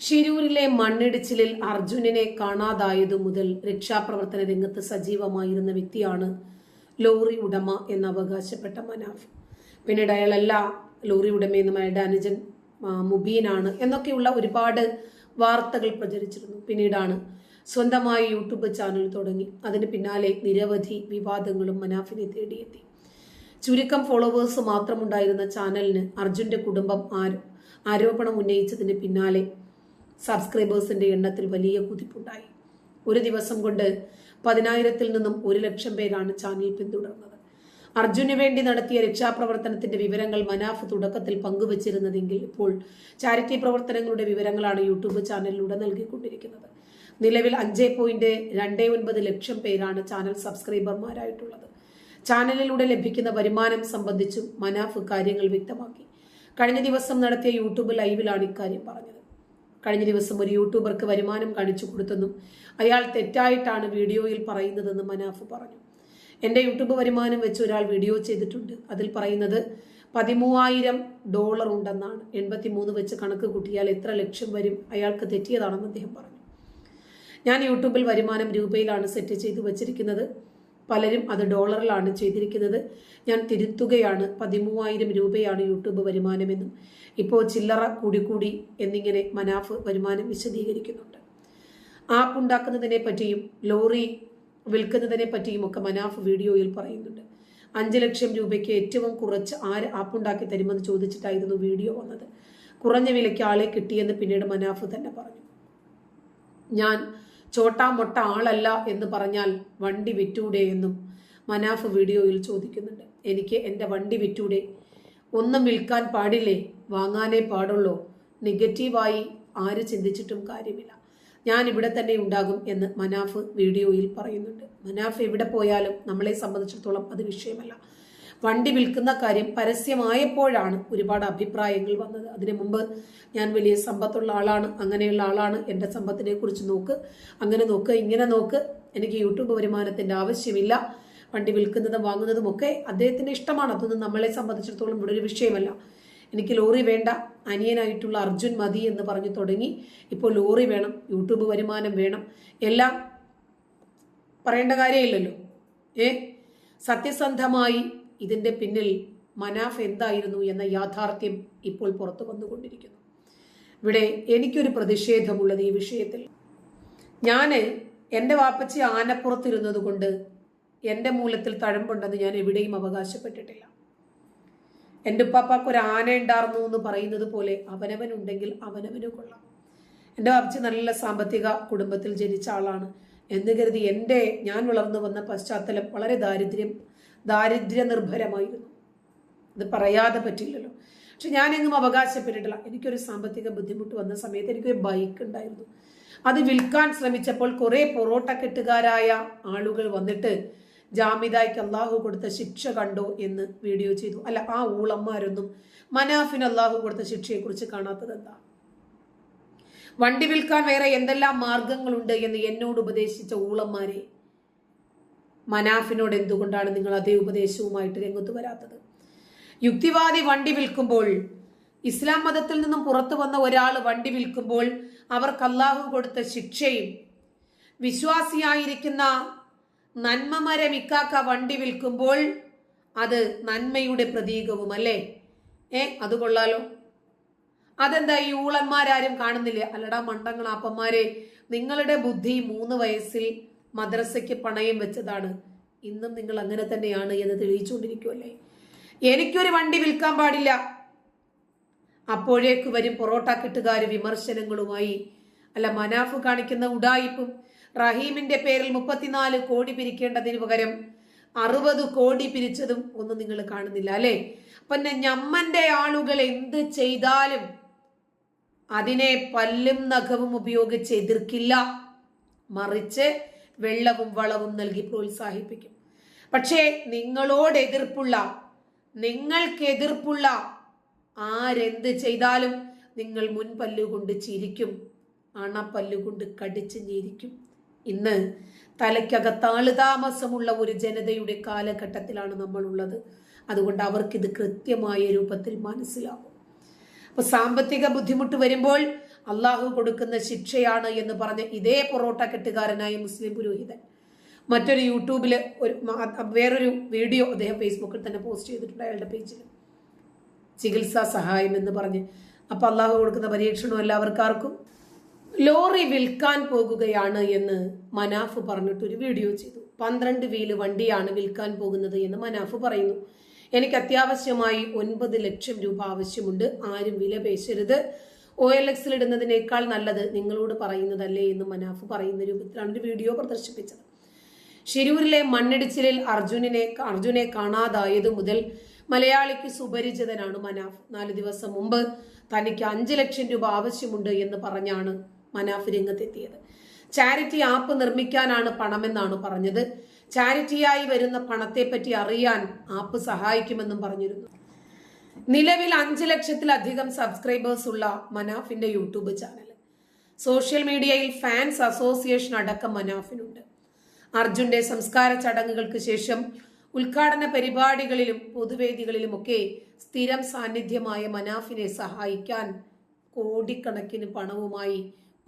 ഷിരൂരിലെ മണ്ണിടിച്ചിലിൽ അർജുനനെ കാണാതായതു മുതൽ രക്ഷാപ്രവർത്തന രംഗത്ത് സജീവമായിരുന്ന വ്യക്തിയാണ് ലോറി ഉടമ എന്ന് അവകാശപ്പെട്ട മനാഫ്. പിന്നീട് അയാളല്ല ലോറി ഉടമയെന്നും അയാളുടെ അനുജൻ മുബീനാണ് എന്നൊക്കെയുള്ള ഒരുപാട് വാർത്തകൾ പ്രചരിച്ചിരുന്നു. പിന്നീടാണ് സ്വന്തമായി യൂട്യൂബ് ചാനൽ തുടങ്ങി. അതിന് പിന്നാലെ നിരവധി വിവാദങ്ങളും മനാഫിനെ തേടിയെത്തി. ചുരുക്കം ഫോളോവേഴ്സ് മാത്രമുണ്ടായിരുന്ന ചാനലിന് അർജുന്റെ കുടുംബം ആരോപണം ഉന്നയിച്ചതിന് പിന്നാലെ സബ്സ്ക്രൈബേഴ്സിന്റെ എണ്ണത്തിൽ വലിയ കുതിപ്പുണ്ടായി. ഒരു ദിവസം കൊണ്ട് 10,000-ൽ നിന്നും 1,00,000 പേരാണ് ചാനൽ പിന്തുടർന്നത്. അർജുന് വേണ്ടി നടത്തിയ രക്ഷാപ്രവർത്തനത്തിന്റെ വിവരങ്ങൾ മനാഫ് തുടക്കത്തിൽ പങ്കുവച്ചിരുന്നതെങ്കിൽ ഇപ്പോൾ ചാരിറ്റി പ്രവർത്തനങ്ങളുടെ വിവരങ്ങളാണ് യൂട്യൂബ് ചാനലിലൂടെ നൽകിക്കൊണ്ടിരിക്കുന്നത്. നിലവിൽ 5.29 ലക്ഷം പേരാണ് ചാനൽ സബ്സ്ക്രൈബർമാരായിട്ടുള്ളത്. ചാനലിലൂടെ ലഭിക്കുന്ന വരുമാനം സംബന്ധിച്ചും മനാഫ് കാര്യങ്ങൾ വ്യക്തമാക്കി. കഴിഞ്ഞ ദിവസം നടത്തിയ യൂട്യൂബ് ലൈവിലാണ് ഇക്കാര്യം പറഞ്ഞത്. കഴിഞ്ഞ ദിവസം ഒരു യൂട്യൂബർക്ക് വരുമാനം കാണിച്ചു കൊടുത്തെന്നും അയാൾ തെറ്റായിട്ടാണ് വീഡിയോയിൽ പറയുന്നതെന്ന് മനാഫ് പറഞ്ഞു. എൻ്റെ യൂട്യൂബ് വരുമാനം വെച്ച് ഒരാൾ വീഡിയോ ചെയ്തിട്ടുണ്ട്. അതിൽ പറയുന്നത് $13,000 ഉണ്ടെന്നാണ്. 83 വെച്ച് കണക്ക് കൂട്ടിയാൽ എത്ര ലക്ഷം വരും? അയാൾക്ക് തെറ്റിയതാണെന്ന് അദ്ദേഹം പറഞ്ഞു. ഞാൻ യൂട്യൂബിൽ വരുമാനം രൂപയിലാണ് സെറ്റ് ചെയ്തു വച്ചിരിക്കുന്നത്. പലരും അത് ഡോളറിലാണ് ചെയ്തിരിക്കുന്നത്. ഞാൻ തിരുത്തുകയാണ്. 13,000 രൂപയാണ് യൂട്യൂബ് വരുമാനമെന്നും ഇപ്പോൾ ചില്ലറ കൂടി എന്നിങ്ങനെ മനാഫ് വരുമാനം വിശദീകരിക്കുന്നുണ്ട്. ആപ്പ് ഉണ്ടാക്കുന്നതിനെ പറ്റിയും ലോറി വിൽക്കുന്നതിനെ പറ്റിയും ഒക്കെ മനാഫ് വീഡിയോയിൽ പറയുന്നുണ്ട്. 5 ലക്ഷം രൂപയ്ക്ക് ഏറ്റവും കുറച്ച് ആര് ആപ്പ് ഉണ്ടാക്കി തരുമെന്ന് ചോദിച്ചിട്ടായിരുന്നു വീഡിയോ വന്നത്. കുറഞ്ഞ വിലയ്ക്ക് ആളെ കിട്ടിയെന്ന് പിന്നീട് മനാഫ് തന്നെ പറഞ്ഞു. ഞാൻ ചോട്ടാ മൊട്ട ആളല്ല എന്ന് പറഞ്ഞാൽ വണ്ടി വിറ്റൂടെ എന്നും മനാഫ് വീഡിയോയിൽ ചോദിക്കുന്നുണ്ട്. എനിക്ക് എൻ്റെ വണ്ടി വിറ്റൂടെ? ഒന്നും വിൽക്കാൻ പാടില്ലേ? വാങ്ങാനേ പാടുള്ളൂ. നെഗറ്റീവായി ആര് ചിന്തിച്ചിട്ടും കാര്യമില്ല. ഞാൻ ഇവിടെ തന്നെ ഉണ്ടാകും എന്ന് മനാഫ് വീഡിയോയിൽ പറയുന്നുണ്ട്. മനാഫ് എവിടെ പോയാലും നമ്മളെ സംബന്ധിച്ചിടത്തോളം അത് വിഷയമല്ല. വണ്ടി വിൽക്കുന്ന കാര്യം പരസ്യമായപ്പോഴാണ് ഒരുപാട് അഭിപ്രായങ്ങൾ വന്നത്. അതിനു മുമ്പ് ഞാൻ വലിയ സമ്പത്തുള്ള ആളാണ്, അങ്ങനെയുള്ള ആളാണ്, എൻ്റെ സമ്പത്തിനെ കുറിച്ച് നോക്ക്, അങ്ങനെ നോക്ക്, ഇങ്ങനെ നോക്ക്, എനിക്ക് യൂട്യൂബ് വരുമാനത്തിന്റെ ആവശ്യമില്ല, വണ്ടി വിൽക്കുന്നതും വാങ്ങുന്നതും ഒക്കെ അദ്ദേഹത്തിന്റെ ഇഷ്ടമാണ്, അതൊന്നും നമ്മളെ സംബന്ധിച്ചിടത്തോളം ഇവിടെ ഒരു വിഷയമല്ല, എനിക്ക് ലോറി വേണ്ട, അനിയനായിട്ടുള്ള അർജുൻ മതി എന്ന് പറഞ്ഞു തുടങ്ങി. ഇപ്പോൾ ലോറി വേണം, യൂട്യൂബ് വരുമാനം വേണം, എല്ലാം പറയേണ്ട കാര്യമില്ലല്ലോ. സത്യസന്ധമായി ഇതിന്റെ പിന്നിൽ മനാഫ് എന്തായിരുന്നു എന്ന യാഥാർത്ഥ്യം ഇപ്പോൾ പുറത്തു വന്നുകൊണ്ടിരിക്കുന്നു. ഇവിടെ എനിക്കൊരു പ്രതിഷേധമുള്ളത് ഈ വിഷയത്തിൽ. ഞാൻ എൻ്റെ വാപ്പച്ചി ആനപ്പുറത്തിരുന്നത് കൊണ്ട് എൻ്റെ മൂലത്തിൽ തഴമ്പുണ്ടെന്ന് ഞാൻ എവിടെയും അവകാശപ്പെട്ടിട്ടില്ല. എൻ്റെ ഉപ്പാപ്പാക്ക് ഒരു ആന ഉണ്ടായിരുന്നു എന്ന് പറയുന്നത് പോലെ അവനവനുണ്ടെങ്കിൽ അവനവന് കൊള്ളാം. എൻ്റെ വാപ്പച്ചി നല്ല സാമ്പത്തിക കുടുംബത്തിൽ ജനിച്ച ആളാണ് എന്ന് കരുതി ഞാൻ വളർന്നു വന്ന പശ്ചാത്തലം വളരെ ദാരിദ്ര്യ നിർഭരമായിരുന്നു. അത് പറയാതെ പറ്റില്ലല്ലോ. പക്ഷെ ഞാനെങ്ങും അവകാശപ്പെട്ടിട്ടില്ല. എനിക്കൊരു സാമ്പത്തിക ബുദ്ധിമുട്ട് വന്ന സമയത്ത് എനിക്കൊരു ബൈക്ക് ഉണ്ടായിരുന്നു. അത് വിൽക്കാൻ ശ്രമിച്ചപ്പോൾ കുറെ പൊറോട്ട കെട്ടുകാരായ ആളുകൾ വന്നിട്ട് ജാമിദായ്ക്ക് അള്ളാഹു കൊടുത്ത ശിക്ഷ കണ്ടോ എന്ന് വീഡിയോ ചെയ്തു. അല്ല, ആ ഊളന്മാരൊന്നും മനാഫിന് അള്ളാഹു കൊടുത്ത ശിക്ഷയെ കുറിച്ച് കാണാത്തത് എന്താ? വണ്ടി വിൽക്കാൻ വേറെ എന്തെല്ലാം മാർഗങ്ങളുണ്ട് എന്ന് എന്നോട് ഉപദേശിച്ച ഊളന്മാരെ, മനാഫിനോട് എന്തുകൊണ്ടാണ് നിങ്ങൾ അതേ ഉപദേശവുമായിട്ട് രംഗത്ത് വരാത്തത്? യുക്തിവാദി വണ്ടി വിൽക്കുമ്പോൾ, ഇസ്ലാം മതത്തിൽ നിന്നും പുറത്തു വന്ന ഒരാൾ വണ്ടി വിൽക്കുമ്പോൾ അവർക്ക് അള്ളാഹു കൊടുത്ത ശിക്ഷയും, വിശ്വാസിയായിരിക്കുന്ന നന്മമരം ഇക്കാക്ക വണ്ടി വിൽക്കുമ്പോൾ അത് നന്മയുടെ പ്രതീകവും അല്ലേ? അത് കൊള്ളാലോ. അതെന്താ ഈ ഊളന്മാരാരും കാണുന്നില്ല? അല്ലടാ മണ്ടങ്ങളാപ്പന്മാരെ, നിങ്ങളുടെ ബുദ്ധി 3 വയസ്സിൽ മദ്രസയ്ക്ക് പണയം വെച്ചതാണ്. ഇന്നും നിങ്ങൾ അങ്ങനെ തന്നെയാണ് എന്ന് തെളിയിച്ചുകൊണ്ടിരിക്കുമല്ലേ. എനിക്കൊരു വണ്ടി വിൽക്കാൻ പാടില്ല. അപ്പോഴേക്ക് വരും പൊറോട്ട കെട്ടുകാര് വിമർശനങ്ങളുമായി. അല്ല, മനാഫ് കാണിക്കുന്ന ഉഡായിപ്പും റഹീമിന്റെ പേരിൽ 34 കോടി പിരിക്കേണ്ടതിന് പകരം 60 കോടി പിരിച്ചതും ഒന്നും നിങ്ങൾ കാണുന്നില്ല അല്ലേ? അപ്പൊ ഞമ്മന്റെ ആളുകൾ എന്ത് ചെയ്താലും അതിനെ പല്ലും നഖവും ഉപയോഗിച്ച് എതിർക്കില്ല, മറിച്ച് വെള്ളവും വളവും നൽകി പ്രോത്സാഹിപ്പിക്കും. പക്ഷേ നിങ്ങൾക്കെതിർപ്പുള്ള ആരെന്ത് ചെയ്താലും നിങ്ങൾ മുൻപല്ലുകൊണ്ട് ചിരിക്കും, അണപ്പല്ലുകൊണ്ട് കടിച്ച് ഞെരിക്കും. ഇന്ന് തലയ്ക്കകത്താളുതാമസമുള്ള ഒരു ജനതയുടെ കാലഘട്ടത്തിലാണ് നമ്മൾ ഉള്ളത്. അതുകൊണ്ട് അവർക്കിത് കൃത്യമായ രൂപത്തിൽ മനസ്സിലാവും. അപ്പൊ സാമ്പത്തിക ബുദ്ധിമുട്ട് വരുമ്പോൾ അള്ളാഹു കൊടുക്കുന്ന ശിക്ഷയാണ് എന്ന് പറഞ്ഞ ഇതേ പൊറോട്ട കെട്ടുകാരനായ മുസ്ലിം പുരോഹിതൻ മറ്റൊരു യൂട്യൂബില് വേറൊരു വീഡിയോ അദ്ദേഹം ഫേസ്ബുക്കിൽ തന്നെ പോസ്റ്റ് ചെയ്തിട്ടുണ്ട് അയാളുടെ പേജിൽ, ചികിത്സാ സഹായം എന്ന് പറഞ്ഞ്. അപ്പൊ അള്ളാഹു കൊടുക്കുന്ന പരീക്ഷണം എല്ലാവർക്കും. ലോറി വിൽക്കാൻ പോകുകയാണ് എന്ന് മനാഫ് പറഞ്ഞിട്ടൊരു വീഡിയോ ചെയ്തു. 12 വീല് വണ്ടിയാണ് വിൽക്കാൻ പോകുന്നത് എന്ന് മനാഫ് പറയുന്നു. എനിക്ക് അത്യാവശ്യമായി 9 ലക്ഷം രൂപ ആവശ്യമുണ്ട്, ആരും വില പേശരുത്, OLX ഇടുന്നതിനേക്കാൾ നല്ലത് നിങ്ങളോട് പറയുന്നതല്ലേ എന്ന് മനാഫ് പറയുന്ന രൂപത്തിലാണ് ഒരു വീഡിയോ പ്രദർശിപ്പിച്ചത്. ശിരൂരിലെ മണ്ണിടിച്ചിലിൽ അർജുനെ കാണാതായതു മുതൽ മലയാളിക്ക് സുപരിചിതനാണ് മനാഫ്. 4 ദിവസം മുമ്പ് തനിക്ക് 5 ലക്ഷം രൂപ ആവശ്യമുണ്ട് എന്ന് പറഞ്ഞാണ് മനാഫ് രംഗത്തെത്തിയത്. ചാരിറ്റി ആപ്പ് നിർമ്മിക്കാനാണ് പണമെന്നാണ് പറഞ്ഞത്. ചാരിറ്റിയായി വരുന്ന പണത്തെ പറ്റി അറിയാൻ ആപ്പ് സഹായിക്കുമെന്നും പറഞ്ഞിരുന്നു. നിലവിൽ 5 ലക്ഷത്തിലധികം സബ്സ്ക്രൈബേഴ്സ് ഉള്ള മനാഫിന്റെ യൂട്യൂബ് ചാനൽ, സോഷ്യൽ മീഡിയയിൽ ഫാൻസ് അസോസിയേഷൻ അടക്കം മനാഫിനുണ്ട്. അർജുന്റെ സംസ്കാര ചടങ്ങുകൾക്ക് ശേഷം ഉദ്ഘാടന പരിപാടികളിലും പൊതുവേദികളിലുമൊക്കെ സ്ഥിരം സാന്നിധ്യമായ മനാഫിനെ സഹായിക്കാൻ കോടിക്കണക്കിന് പണവുമായി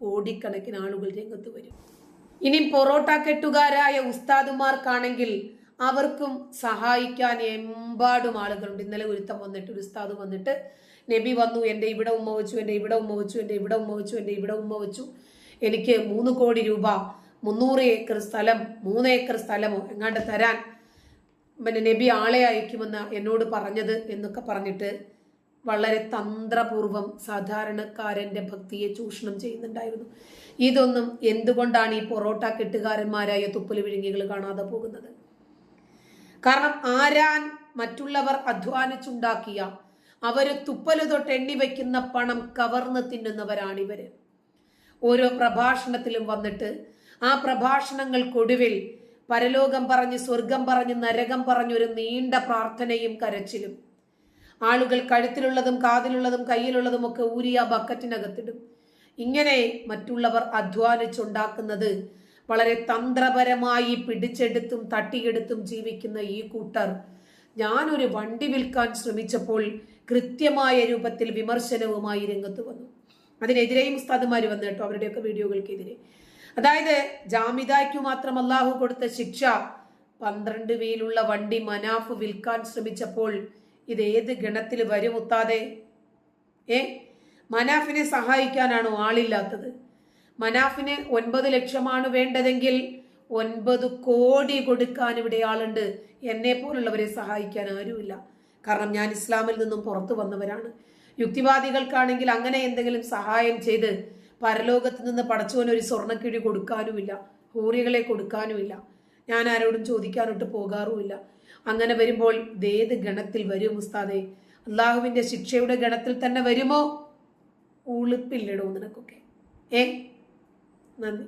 കോടിക്കണക്കിന് ആളുകൾ രംഗത്ത് വരും. ഇനി പൊറോട്ട കെട്ടുകാരായ ഉസ്താദുമാർക്കാണെങ്കിൽ അവർക്കും സഹായിക്കാൻ എമ്പാടും ആളുകളുണ്ട്. ഇന്നലെ ഒരു ഉസ്താദ് വന്നിട്ട് നബി വന്നു, എൻ്റെ ഇവിടെ ഉമ്മ വെച്ചു, എൻ്റെ ഇവിടെ ഉമ്മ വെച്ചു, എൻ്റെ ഇവിടെ ഉമ്മ വെച്ചു, എൻ്റെ ഇവിടെ ഉമ്മ വെച്ചു, എനിക്ക് 3 കോടി രൂപ 300 ഏക്കർ സ്ഥലം 3 ഏക്കർ സ്ഥലമോ എങ്ങാണ്ട് തരാൻ നബി ആളെ അയക്കുമെന്ന് എന്നോട് പറഞ്ഞത് എന്നൊക്കെ പറഞ്ഞിട്ട് വളരെ തന്ത്രപൂർവം സാധാരണക്കാരന്റെ ഭക്തിയെ ചൂഷണം ചെയ്യുന്നുണ്ടായിരുന്നു. ഇതൊന്നും എന്തുകൊണ്ടാണ് ഈ പൊറോട്ട കെട്ടുകാരന്മാരായ തുപ്പല് വിഴുങ്ങികൾ കാണാതെ പോകുന്നത്? കാരണം ആരാൻ മറ്റുള്ളവർ അധ്വാനിച്ചുണ്ടാക്കിയ അവര് തുപ്പല് തൊട്ട് എണ്ണി വയ്ക്കുന്ന പണം കവർന്ന് തിന്നുന്നവരാണിവര്. ഓരോ പ്രഭാഷണത്തിലും വന്നിട്ട് ആ പ്രഭാഷണങ്ങൾക്കൊടുവിൽ പരലോകം പറഞ്ഞ് സ്വർഗം പറഞ്ഞ് നരകം പറഞ്ഞൊരു നീണ്ട പ്രാർത്ഥനയും കരച്ചിലും. ആളുകൾ കഴുത്തിലുള്ളതും കാതിലുള്ളതും കയ്യിലുള്ളതും ഒക്കെ ഊരിയ ബക്കറ്റിനകത്തിടും. ഇങ്ങനെ മറ്റുള്ളവർ അധ്വാനിച്ചുണ്ടാക്കുന്നത് വളരെ തന്ത്രപരമായി പിടിച്ചെടുത്തും തട്ടിയെടുത്തും ജീവിക്കുന്ന ഈ കൂട്ടർ ഞാനൊരു വണ്ടി വിൽക്കാൻ ശ്രമിച്ചപ്പോൾ കൃത്യമായ രൂപത്തിൽ വിമർശനവുമായി രംഗത്ത് വന്നു. അതിനെതിരെയും ഉസ്താദുമാർ വന്നു കേട്ടോ, അവരുടെയൊക്കെ വീഡിയോകൾക്കെതിരെ. അതായത് ജാമിദായ്ക്കു മാത്രം അല്ലാഹു കൊടുത്ത ശിക്ഷ 12 വീലുള്ള വണ്ടി മനാഫ് വിൽക്കാൻ ശ്രമിച്ചപ്പോൾ ഇത് ഏത് ഗണത്തിൽ വരും ഉത്താതെ? മനാഫിനെ സഹായിക്കാനാണോ ആളില്ലാത്തത്? മനാഫിന് 9 ലക്ഷമാണ് വേണ്ടതെങ്കിൽ 9 കോടി കൊടുക്കാൻ ഇവിടെ ആളുണ്ട്. എന്നെ പോലുള്ളവരെ സഹായിക്കാൻ ആരുമില്ല. കാരണം ഞാൻ ഇസ്ലാമിൽ നിന്നും പുറത്തു വന്നവരാണ്. യുക്തിവാദികൾക്കാണെങ്കിൽ അങ്ങനെ എന്തെങ്കിലും സഹായം ചെയ്ത് പരലോകത്ത് നിന്ന് പടച്ചവൻ ഒരു സ്വർണ്ണക്കിഴി കൊടുക്കാനുമില്ല, ഹൂറികളെ കൊടുക്കാനുമില്ല. ഞാൻ ആരോടും ചോദിക്കാനോട്ട് പോകാറുമില്ല. അങ്ങനെ വരുമ്പോൾ ഏത് ഗണത്തിൽ വരും ഉസ്താദേ? അള്ളാഹുവിന്റെ ശിക്ഷയുടെ ഗണത്തിൽ തന്നെ വരുമോ? ഉളുപ്പില്ലടോ നിനക്കൊക്കെ. നന്ദി.